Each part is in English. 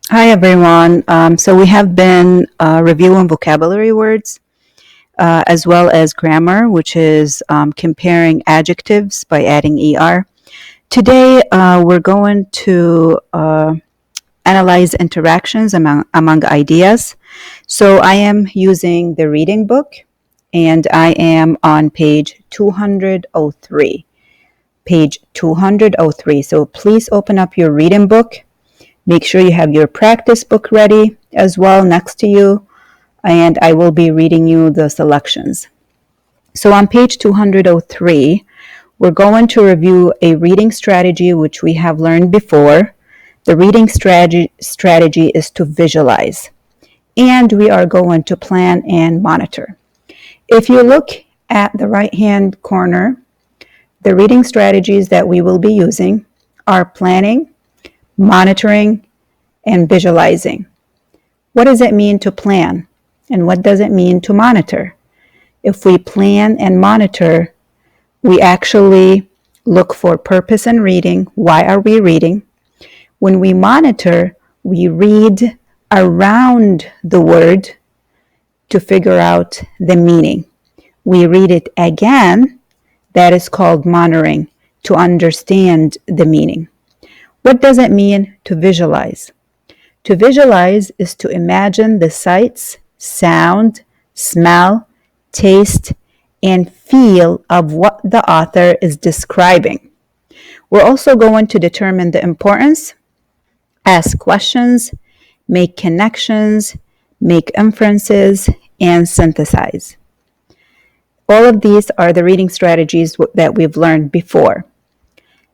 Hi, everyone. So we have been reviewing vocabulary words as well as grammar, which is comparing adjectives by adding ER. Today, we're going to analyze interactions among ideas. So I am using the reading book, and I am on page 203. Page 203. So please open up your reading book. Make sure you have your practice book ready as well next to you, and I will be reading you the selections. So on page 203, we're going to review a reading strategy which we have learned before. The reading strategy is to visualize, and we are going to plan and monitor. If you look at the right-hand corner, the reading strategies that we will be using are planning, monitoring, and visualizing. What does it mean to plan? And what does it mean to monitor? If we plan and monitor, we actually look for purpose in reading. Why are we reading? When we monitor, we read around the word to figure out the meaning. We read it again. That is called monitoring, to understand the meaning. What does it mean to visualize? To visualize is to imagine the sights, sound, smell, taste, and feel of what the author is describing. We're also going to determine the importance, ask questions, make connections, make inferences, and synthesize. All of these are the reading strategies that we've learned before.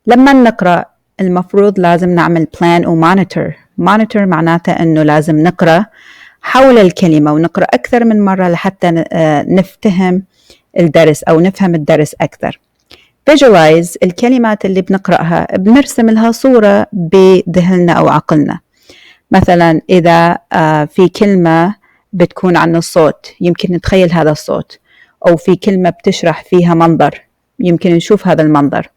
لما نقرأ المفروض لازم نعمل plan ومونيتور. مونيتور معناتها إنه لازم نقرأ حول الكلمة ونقرأ أكثر من مرة لحتى نفهم الدرس أو نفهم الدرس أكثر. Visualize الكلمات اللي بنقرأها بنرسم لها صورة بذهننا أو عقلنا. مثلا إذا في كلمة بتكون عن الصوت يمكن نتخيل هذا الصوت، أو في كلمة بتشرح فيها منظر يمكن نشوف هذا المنظر.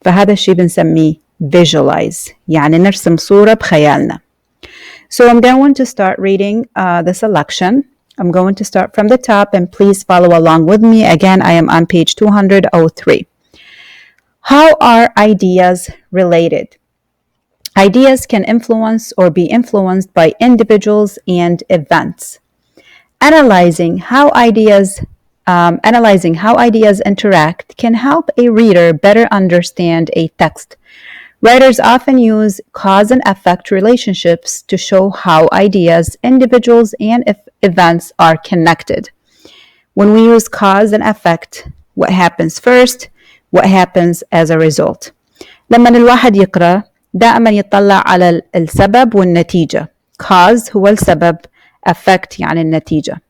فهذا الشيء بنسميه visualize، يعني نرسم صورة بخيالنا. So I'm going to start reading the selection. I'm going to start from the top, and please follow along with me. Again, I am on page 203. How are ideas related? Ideas can influence or be influenced by individuals and events. Analyzing how ideas interact can help a reader better understand a text. Writers often use cause and effect relationships to show how ideas, individuals, and events are connected. When we use cause and effect, what happens first, what happens as a result. لما الواحد يقرأ دائما يطلع على السبب والنتيجة. Cause هو السبب, effect يعني النتيجة.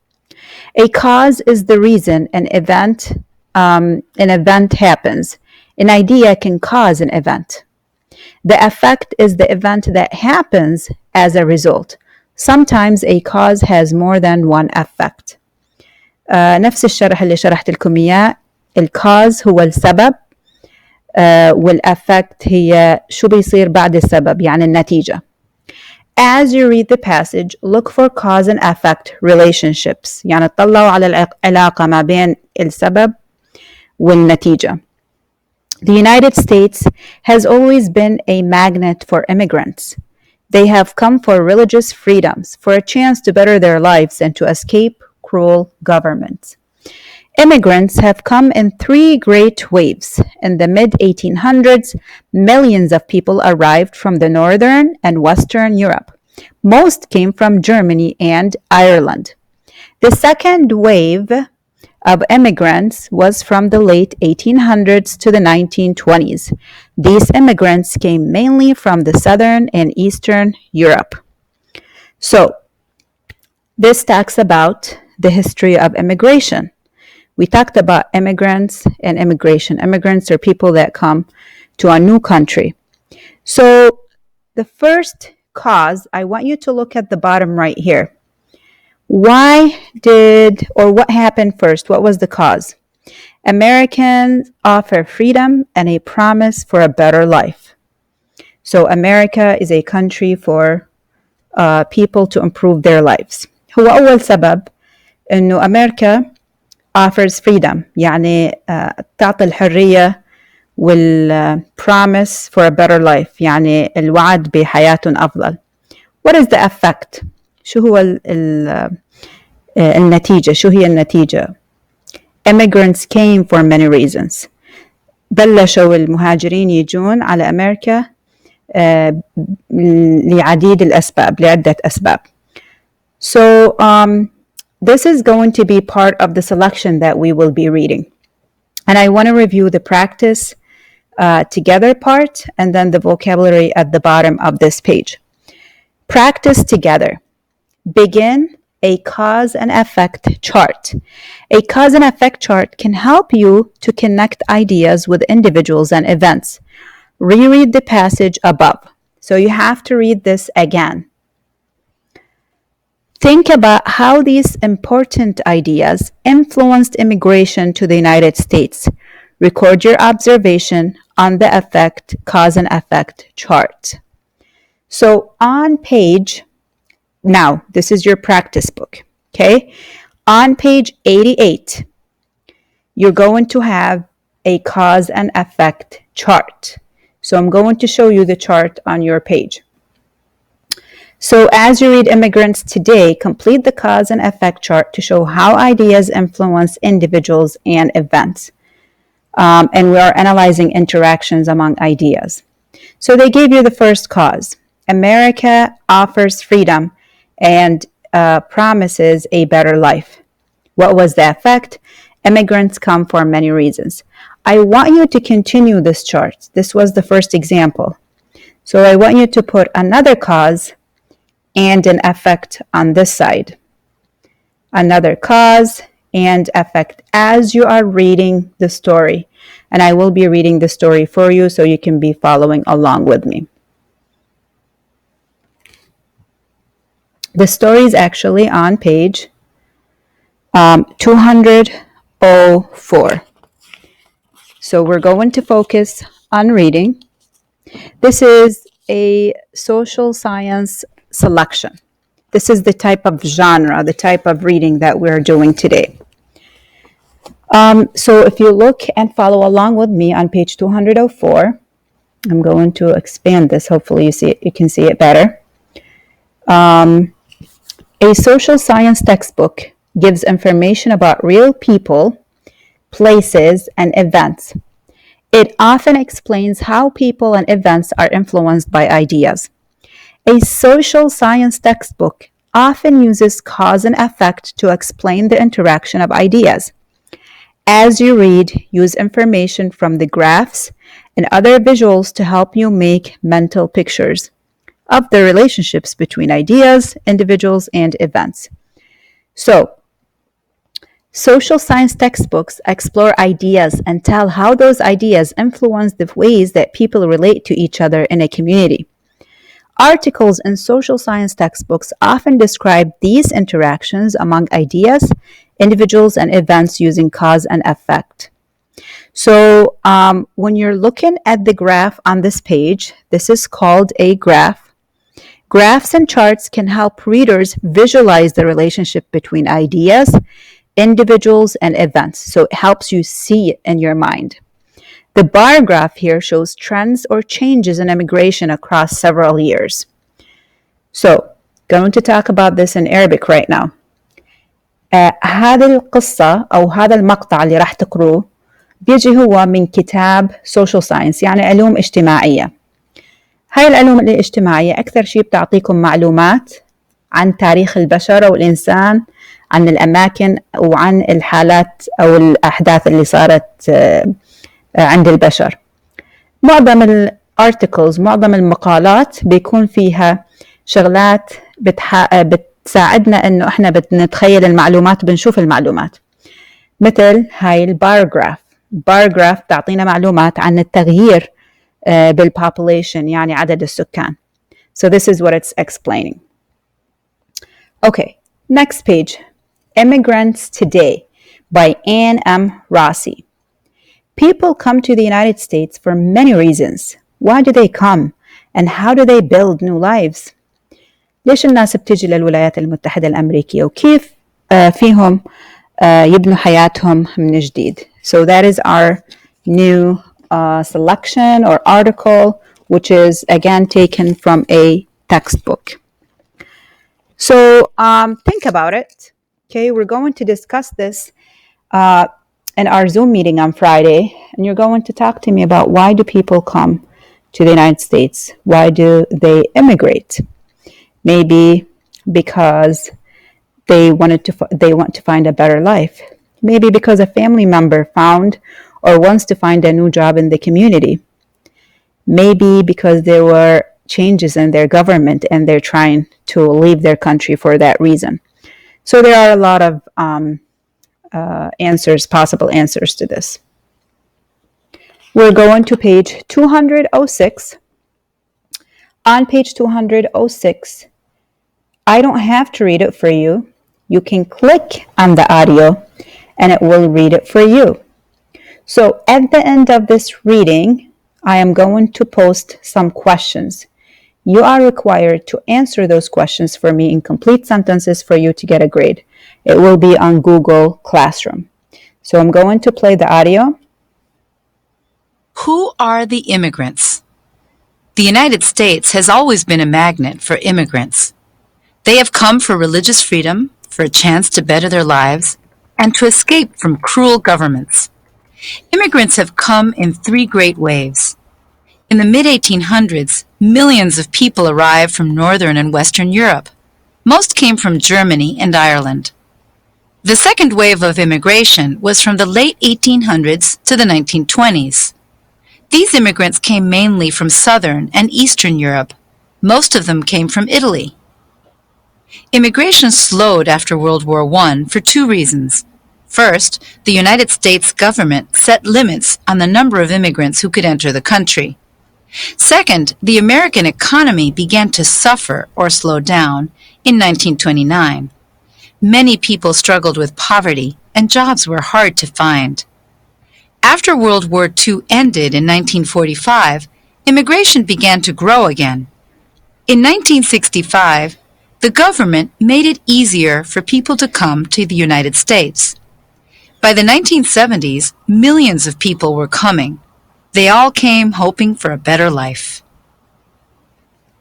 A cause is the reason an event happens. An idea can cause an event. The effect is the event that happens as a result. Sometimes a cause has more than one effect. نفس الشرح اللي شرحت لكم إياه. الكاز هو السبب والأفكت هي شو بيصير بعد السبب يعني النتيجة. As you read the passage, look for cause and effect relationships. يعني اطلعوا على العلاقة ما بين السبب والنتيجة. The United States has always been a magnet for immigrants. They have come for religious freedoms, for a chance to better their lives and to escape cruel governments. Immigrants have come in three great waves. In the mid-1800s, millions of people arrived from the northern and western Europe. Most came from Germany and Ireland. The second wave of immigrants was from the late 1800s to the 1920s. These immigrants came mainly from the southern and eastern Europe. So, this talks about the history of immigration. We talked about immigrants and immigration. Immigrants are people that come to a new country. So the first cause, I want you to look at the bottom right here. What happened first? What was the cause? Americans offer freedom and a promise for a better life. So America is a country for people to improve their lives. هو أول سبب إنه أمريكا offers freedom، يعني تعطي الحرية promise for a better life، يعني الوعد بحياة أفضل. What is the effect؟ شو هو النتيجة؟ شو هي النتيجة؟ Immigrants came for many reasons. بلشوا المهاجرين يجون على أمريكا لعديد الأسباب، لعدة أسباب. So this is going to be part of the selection that we will be reading. And I want to review the practice together part and then the vocabulary at the bottom of this page. Practice together. Begin a cause and effect chart. A cause and effect chart can help you to connect ideas with individuals and events. Reread the passage above. So you have to read this again. Think about how these important ideas influenced immigration to the United States. Record your observation on the effect, cause and effect chart. So on page, now this is your practice book, okay? On page 88, you're going to have a cause and effect chart. So I'm going to show you the chart on your page. So as you read Immigrants today, complete the cause and effect chart to show how ideas influence individuals and events. And we are analyzing interactions among ideas. So they gave you the first cause. America offers freedom and promises a better life. What was the effect? Immigrants come for many reasons. I want you to continue this chart. This was the first example. So I want you to put another cause and an effect on this side. Another cause and effect as you are reading the story. And I will be reading the story for you so you can be following along with me. The story is actually on page 204. So we're going to focus on reading. This is a social science selection. This is the type of genre, the type of reading that we're doing today. So if you look and follow along with me on page 204, I'm going to expand this. Hopefully you can see it better. A social science textbook gives information about real people, places, and events. It often explains how people and events are influenced by ideas. A social science textbook often uses cause and effect to explain the interaction of ideas. As you read, use information from the graphs and other visuals to help you make mental pictures of the relationships between ideas, individuals, and events. So, social science textbooks explore ideas and tell how those ideas influence the ways that people relate to each other in a community. Articles in social science textbooks often describe these interactions among ideas, individuals, and events using cause and effect. So when you're looking at the graph on this page, this is called a graph. Graphs and charts can help readers visualize the relationship between ideas, individuals, and events. So it helps you see it in your mind. The bar graph here shows trends or changes in immigration across several years. So, going to talk about this in Arabic right now. هذه القصة أو هذا المقطع اللي راح تقروه بيجي هو من كتاب social science، يعني علوم اجتماعية. هاي العلوم الاجتماعية أكثر شيء بتعطيكم معلومات عن تاريخ البشر والإنسان، عن الأماكن وعن الحالات أو الأحداث اللي صارت عند البشر. معظم الارتكلز، معظم المقالات بيكون فيها شغلات بتساعدنا انه احنا بنتخيل المعلومات، بنشوف المعلومات. مثل هاي الباراجراف. باراجراف تعطينا معلومات عن التغيير بالpopulation، يعني عدد السكان. So this is what it's explaining. Okay, next page. Immigrants Today by Anne M. Rossi. People come to the United States for many reasons. Why do they come? And how do they build new lives? ليش الناس بتجي للولايات المتحدة الأمريكية وكيف فيهم يبنوا حياتهم من جديد. So that is our new selection or article, which is again taken from a textbook. So think about it. Okay, we're going to discuss this in our Zoom meeting on Friday, and you're going to talk to me about why do people come to the United States? Why do they immigrate? Maybe because they want to find a better life. Maybe because a family member found or wants to find a new job in the community. Maybe because there were changes in their government and they're trying to leave their country for that reason. So there are a lot of possible answers to this. We're going to page 206. On page 206, I don't have to read it for you. You can click on the audio and it will read it for you. So at the end of this reading, I am going to post some questions. You are required to answer those questions for me in complete sentences for you to get a grade. It will be on Google Classroom. So I'm going to play the audio. Who are the immigrants? The United States has always been a magnet for immigrants. They have come for religious freedom, for a chance to better their lives, and to escape from cruel governments. Immigrants have come in three great waves. In the mid-1800s, millions of people arrived from Northern and Western Europe. Most came from Germany and Ireland. The second wave of immigration was from the late 1800s to the 1920s. These immigrants came mainly from Southern and Eastern Europe. Most of them came from Italy. Immigration slowed after World War I for two reasons. First, the United States government set limits on the number of immigrants who could enter the country. Second, the American economy began to suffer or slow down in 1929. Many people struggled with poverty and jobs were hard to find. After World War II ended in 1945, immigration began to grow again. In 1965, the government made it easier for people to come to the United States. By the 1970s, millions of people were coming. They all came hoping for a better life.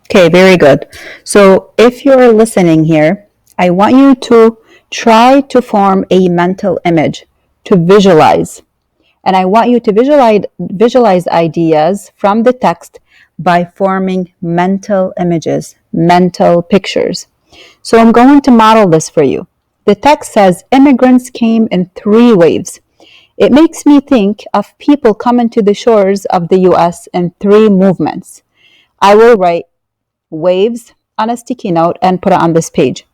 Okay, very good. So if you're listening here, I want you to try to form a mental image, to visualize. And I want you to visualize ideas from the text by forming mental images, mental pictures. So I'm going to model this for you. The text says immigrants came in three waves. It makes me think of people coming to the shores of the US in three movements. I will write waves on a sticky note and put it on this page.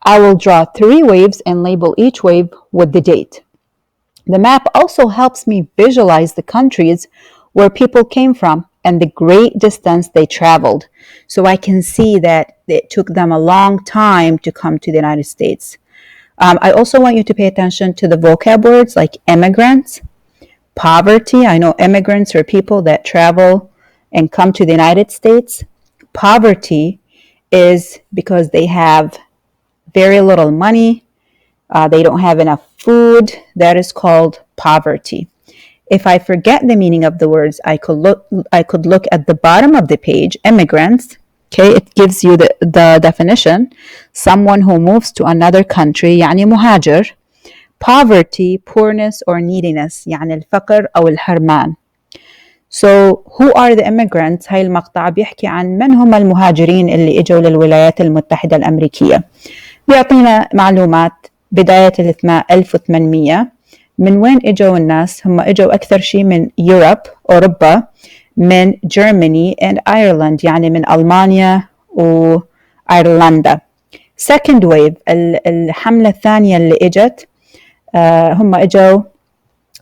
I will draw three waves and label each wave with the date. The map also helps me visualize the countries where people came from and the great distance they traveled, so I can see that it took them a long time to come to the United States. I also want you to pay attention to the vocab words like immigrants, poverty. I know immigrants are people that travel and come to the United States. Poverty is because they have very little money, they don't have enough food. That is called poverty. If I forget the meaning of the words, I could look at the bottom of the page, immigrants. Okay, it gives you the definition. Someone who moves to another country, يعني مهاجر. Poverty, poorness or neediness, يعني الفقر أو الحرمان. So who are the immigrants? هاي المقطع بيحكي عن من هم المهاجرين اللي اجوا للولايات المتحدة الأمريكية. بيعطينا معلومات بداية 1800. من وين اجوا الناس؟ هم اجوا أكثر شيء من أوروبا، من Germany and Ireland، يعني من ألمانيا وأيرلندا. Second wave، الحملة الثانية اللي اجت، هم اجوا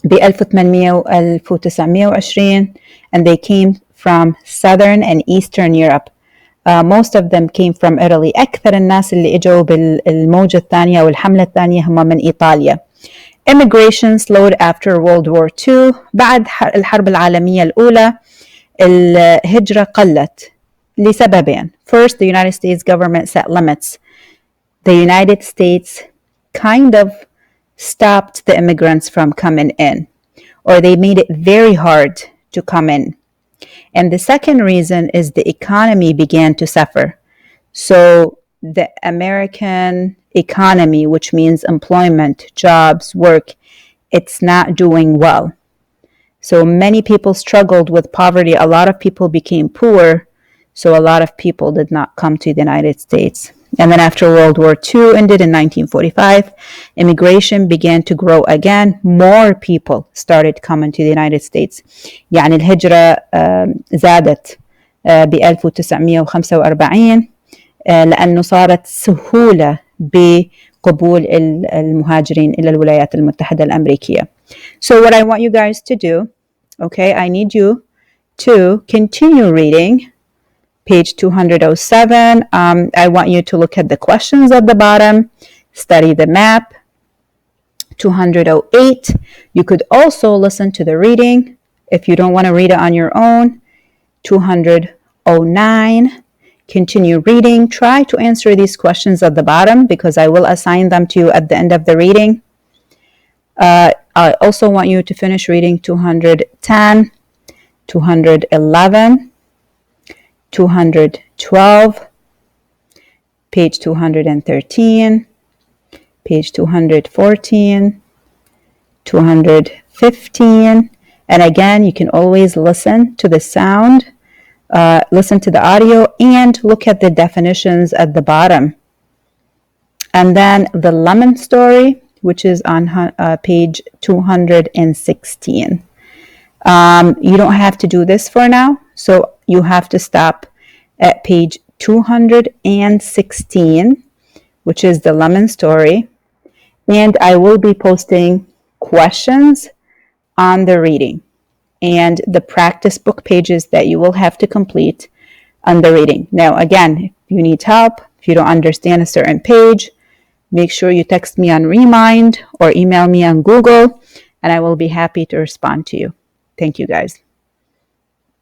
ب 1800 و 1920 and they came from Southern and Eastern Europe. Most of them came from Italy. أكثر الناس اللي اجوا بالموجة الثانية والحملة الثانية هم من إيطاليا. Immigration slowed after World War II. بعد الحرب العالمية الأولى الهجرة قلت. لسببين. First, the United States government set limits. The United States kind of stopped the immigrants from coming in, or they made it very hard to come in. And the second reason is the economy began to suffer. So the American economy, which means employment, jobs, work, it's not doing well. So many people struggled with poverty. A lot of people became poor. So a lot of people did not come to the United States. And then after World War II ended in 1945, immigration began to grow again. More people started coming to the United States. يعني الهجرة زادت ب 1945 لأنه صارت سهولة بقبول المهاجرين إلى الولايات المتحدة الأمريكية. So what I want you guys to do, okay, I need you to continue reading page 207. I want you to look at the questions at the bottom, study the map. 208, you could also listen to the reading if you don't want to read it on your own. 209, continue reading. Try to answer these questions at the bottom because I will assign them to you at the end of the reading. I also want you to finish reading 210, 211, 212, page 213, page 214, 215. And again, you can always listen to the sound, listen to the audio, and look at the definitions at the bottom. And then the lemon story, which is on page 216. You don't have to do this for now, so you have to stop at page 216, which is the lemon story. And I will be posting questions on the reading and the practice book pages that you will have to complete on the reading. Now, again, if you need help, if you don't understand a certain page, make sure you text me on Remind or email me on Google, and I will be happy to respond to you. Thank you, guys.